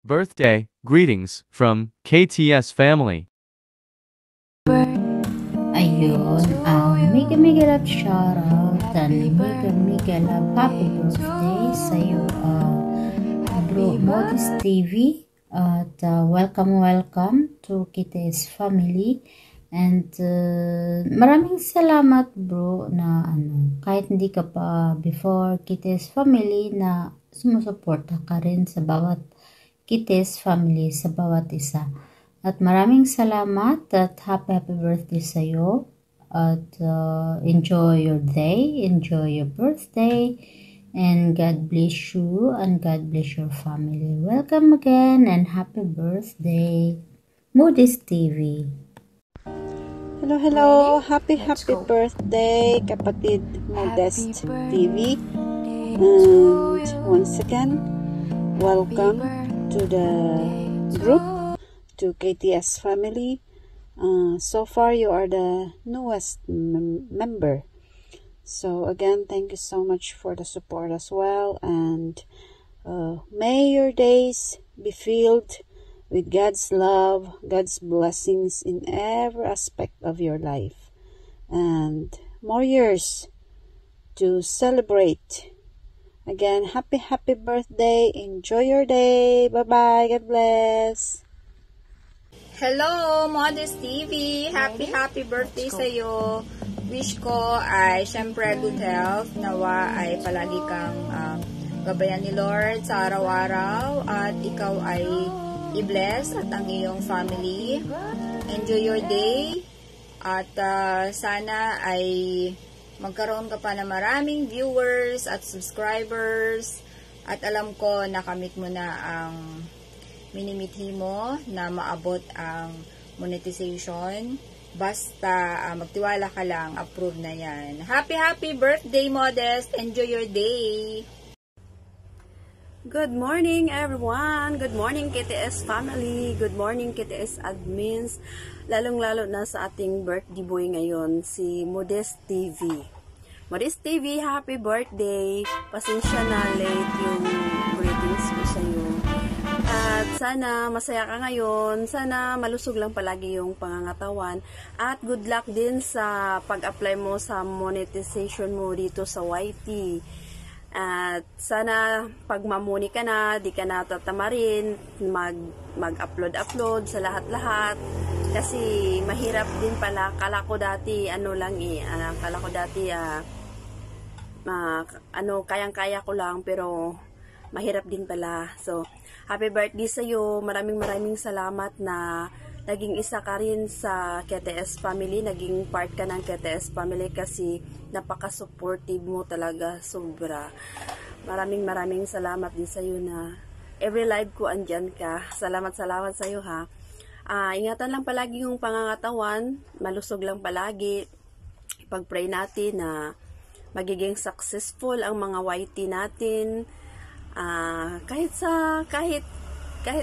Birthday greetings from KTS family. Ayun, mega mega love shoutout and mega mega love happy birthday sa'yo, bro Modest TV, at welcome to KTS family. And maraming salamat bro na kahit hindi ka pa before KTS family, na sumusuporta ka rin sa bawat KTS family, sa bawat isa. At maraming salamat at happy birthday sa'yo. At enjoy your day, enjoy your birthday, and God bless you and God bless your family. Welcome again and happy birthday, Modest TV. Hello, happy birthday, kapatid Modest TV. And once again, welcome to the group, to KTS family. So far, you are the newest member. So again, thank you so much for the support as well. And may your days be filled with God's love, God's blessings in every aspect of your life. And more years to celebrate. Again, happy birthday. Enjoy your day. Bye-bye. God bless. Hello, Modest TV! Happy birthday sa'yo! Wish ko ay syempre good health. Nawa ay palagi kang gabayan ni Lord sa araw-araw at ikaw ay i-bless at ang iyong family. Enjoy your day at sana ay magkaroon ka pa ng maraming viewers at subscribers at alam ko nakamit mo na ang minimithi mo na maabot ang monetization. Basta magtiwala ka lang, approve na yan. Happy birthday, Modest! Enjoy your day! Good morning everyone! Good morning KTS family! Good morning KTS admins! Lalong-lalo na sa ating birthday boy ngayon, si Modest TV. Modest TV, happy birthday! Pasensya na late yung greetings ko sa iyo. At sana masaya ka ngayon, sana malusog lang palagi yung pangangatawan, at good luck din sa pag-apply mo sa monetization mo dito sa YT. At sana pag mamuni ka na, di ka na tatamarin mag-upload sa lahat-lahat, kasi mahirap din pala. Kala ko dati kayang-kaya ko lang, pero mahirap din pala. So, happy birthday sa iyo. Maraming salamat na naging isa ka rin sa KTS family, naging part ka ng KTS family, kasi napaka-supportive mo talaga, sobra. Maraming salamat din sa iyo na every live ko andyan ka. Salamat sa iyo ha. Ingatan lang palagi yung pangangatawan, malusog lang palagi. Ipag-pray natin na magiging successful ang mga YT natin. Kahit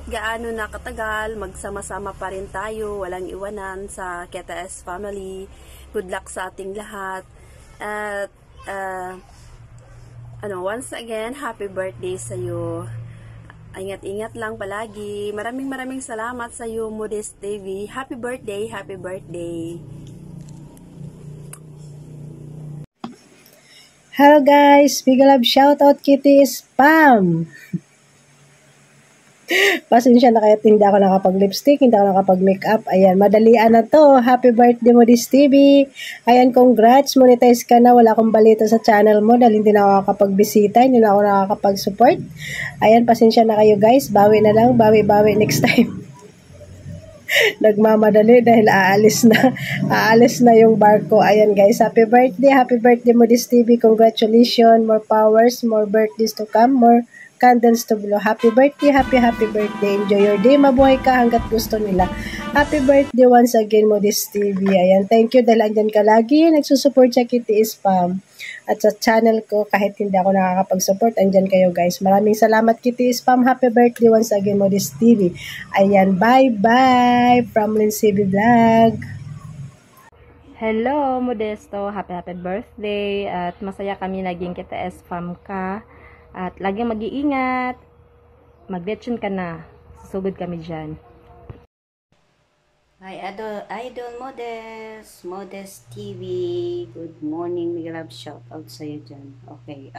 gaano na katagal, magsama-sama pa rin tayo, walang iwanan sa KTS family. Good luck sa ating lahat. At once again, happy birthday sa iyo. Ingat lang palagi. Maraming salamat sa iyo, Modest TV. Happy birthday. Hello guys, big love shoutout Kitty Spam. Pasensya na kahit hindi ako nakapag-lipstick, hindi ako nakapag-makeup. Ayan, madalian na to. Happy birthday Modest TV. Ayan, congrats. Monetize ka na. Wala akong balita sa channel mo dahil hindi na ako nakakapag-bisita, hindi na ako nakakapag-support. Ayan, pasensya na kayo guys. Bawi na lang. Bawi next time. Nagmamadali dahil aalis na yung barko. Ayan guys, happy birthday Modest TV. Congratulations, more powers, more birthdays to come, more candles to blow. Happy birthday. Enjoy your day. Mabuhay ka hanggat gusto nila. Happy birthday once again, Modest TV. Ayan, thank you dahil andyan ka lagi. Nagsusupport sa Kitty Spam. At sa channel ko, kahit hindi ako nakakapag-support, andyan kayo guys. Maraming salamat Kitty Spam. Happy birthday once again, Modest TV. Ayan, bye-bye from Lindsay Vlog. Hello, Modesto. Happy birthday. At masaya kami naging KTS fam ka. At laging mag-iingat. Mag-lechon ka na. susugod kami dyan. Hi, Idol Modest TV. Good morning, Miguel Love. Shout out sa'yo dyan. Okay,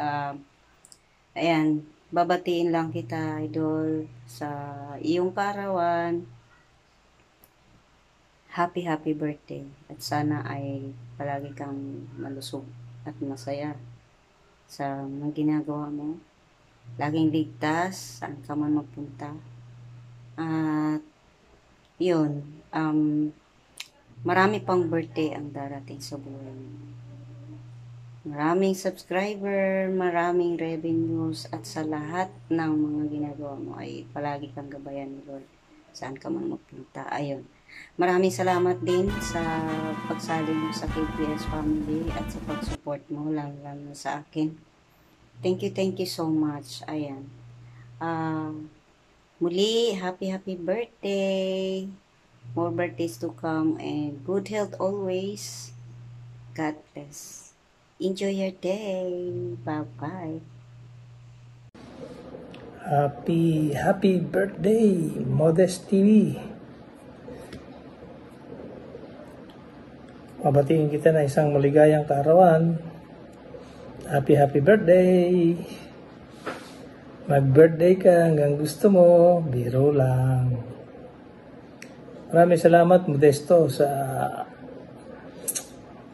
ayan, babatiin lang kita, Idol, sa iyong kaarawan. Happy birthday. At sana ay palagi kang malusog at masaya sa mga ginagawa mo. Laging ligtas, saan ka man magpunta. At yun, marami pang birthday ang darating sa buhay mo. Maraming subscriber, maraming revenues, at sa lahat ng mga ginagawa mo ay palagi kang gabayan ni Lord. Saan ka man magpunta. Ayun. Maraming salamat din sa pagsali mo sa KTS family at sa pag-support mo, lalo sa akin. Thank you so much. Ayan. Muli, happy birthday. More birthdays to come and good health always. God bless. Enjoy your day. Bye-bye. Happy birthday, Modest TV. Mabatiin kita na isang maligayang kaarawan. Happy birthday. Mag-birthday ka hanggang gusto mo, biro lang. Maraming salamat, Modesto, sa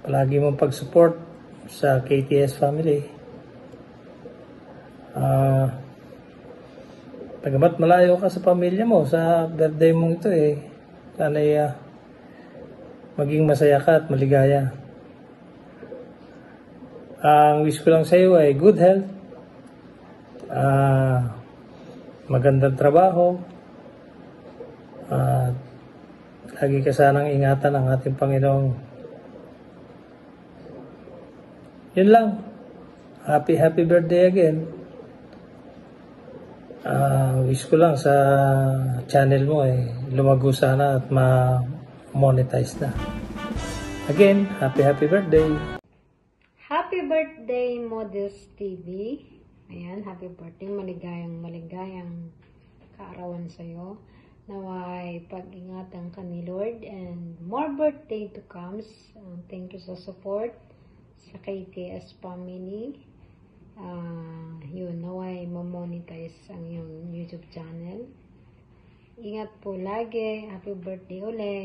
palagi mong pag-support sa KTS family. Pagamat malayo ka sa pamilya mo, sa birthday mong ito sana'y maging masaya ka at maligaya. Ang wish ko lang sa iyo ay good health, magandang trabaho, at lagi ka sanang ingatan ng ating Panginoong. Yun lang. Happy birthday again. Wish ko lang sa channel mo lumago sana at ma-monetize na. Again, happy birthday. Happy birthday, Modest TV. Ayan, happy birthday. Maligayang kaarawan sa'yo. Naway pag-ingatan ka ni Lord and more birthday to comes. Thank you sa support sa KTS family. Yun, naway ma-monetize ang iyong YouTube channel. Ingat po lagi. Happy birthday uli.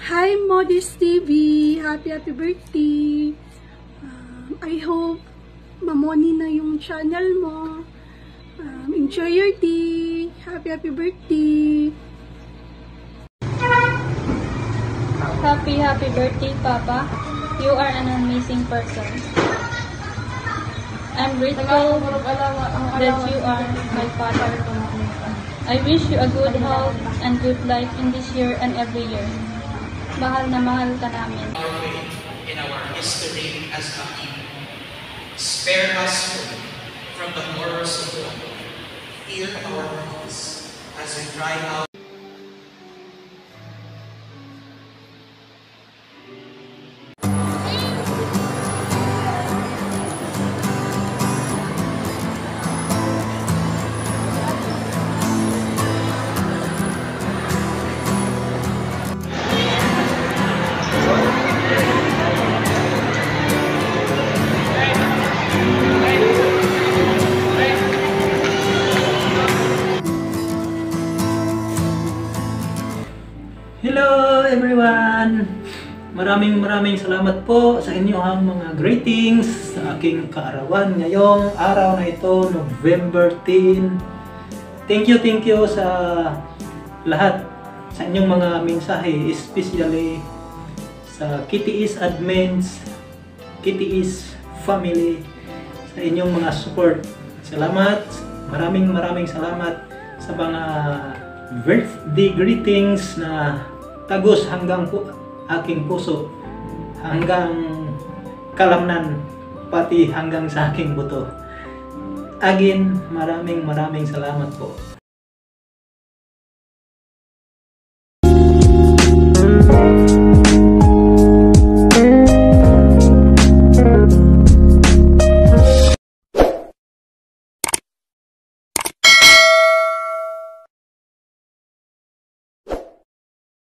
Hi, Modest TV! Happy birthday! I hope mamoni na yung channel mo. Enjoy your day! Happy birthday! Happy birthday, Papa. You are an amazing person. I'm grateful that you are my father. I wish you a good health and good life in this year and every year. Mahal na mahal ka namin. Our way in our history as a people. Spare us from the horrors of war. Hear our voice as we cry out. Hello everyone! Maraming salamat po sa inyong mga greetings sa aking kaarawan ngayong araw na ito, November 10. Thank you sa lahat sa inyong mga mensahe, especially sa KTS admins, KTS family, sa inyong mga support. Salamat, maraming salamat sa mga birthday greetings na tagos hanggang aking puso, hanggang kalamnan, pati hanggang sa aking buto. Again, maraming salamat po.